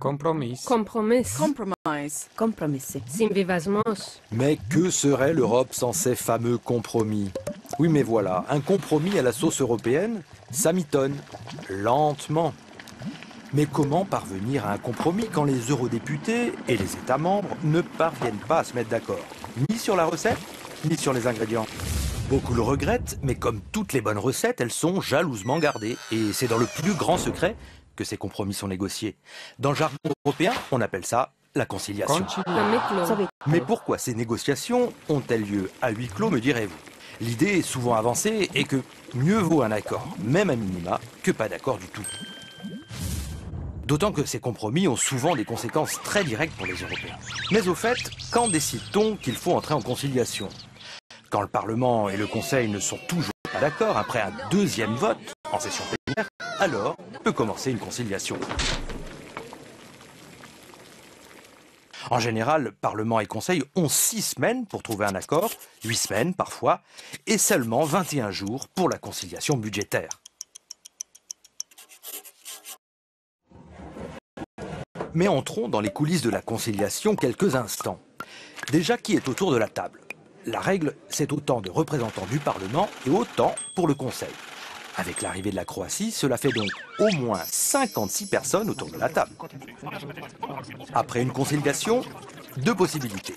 Compromis. Compromis. Compromise. Compromissi. Sin vivasmos. Mais que serait l'Europe sans ces fameux compromis? Oui, mais voilà, un compromis à la sauce européenne, ça mitonne, lentement. Mais comment parvenir à un compromis quand les eurodéputés et les États membres ne parviennent pas à se mettre d'accord? Ni sur la recette, ni sur les ingrédients. Beaucoup le regrettent, mais comme toutes les bonnes recettes, elles sont jalousement gardées. Et c'est dans le plus grand secret que ces compromis sont négociés. Dans le jargon européen, on appelle ça la conciliation. Amiclo. Mais pourquoi ces négociations ont-elles lieu à huis clos, me direz-vous? L'idée souvent avancée est que mieux vaut un accord, même à minima, que pas d'accord du tout. D'autant que ces compromis ont souvent des conséquences très directes pour les Européens. Mais au fait, quand décide-t-on qu'il faut entrer en conciliation? Quand le Parlement et le Conseil ne sont toujours pas d'accord, après un deuxième vote en session plénière, alors peut commencer une conciliation. En général, Parlement et Conseil ont 6 semaines pour trouver un accord, 8 semaines parfois, et seulement 21 jours pour la conciliation budgétaire. Mais entrons dans les coulisses de la conciliation quelques instants. Déjà, qui est autour de la table? La règle, c'est autant de représentants du Parlement et autant pour le Conseil. Avec l'arrivée de la Croatie, cela fait donc au moins 56 personnes autour de la table. Après une conciliation, 2 possibilités.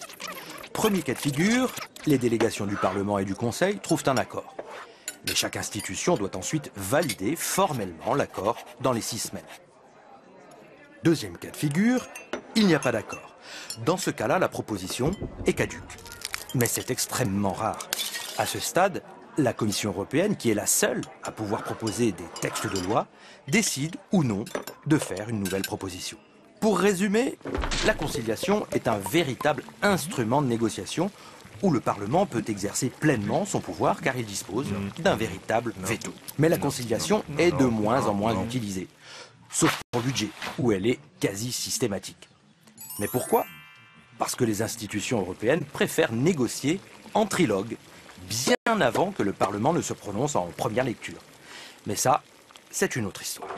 Premier cas de figure, les délégations du Parlement et du Conseil trouvent un accord. Mais chaque institution doit ensuite valider formellement l'accord dans les 6 semaines. Deuxième cas de figure, il n'y a pas d'accord. Dans ce cas-là, la proposition est caduque. Mais c'est extrêmement rare. À ce stade, la Commission européenne, qui est la seule à pouvoir proposer des textes de loi, décide ou non de faire une nouvelle proposition. Pour résumer, la conciliation est un véritable instrument de négociation où le Parlement peut exercer pleinement son pouvoir car il dispose d'un véritable veto. Mais la conciliation est de moins en moins utilisée, sauf pour le budget, où elle est quasi systématique. Mais pourquoi? Parce que les institutions européennes préfèrent négocier en trilogue, bien avant que le Parlement ne se prononce en première lecture. Mais ça, c'est une autre histoire.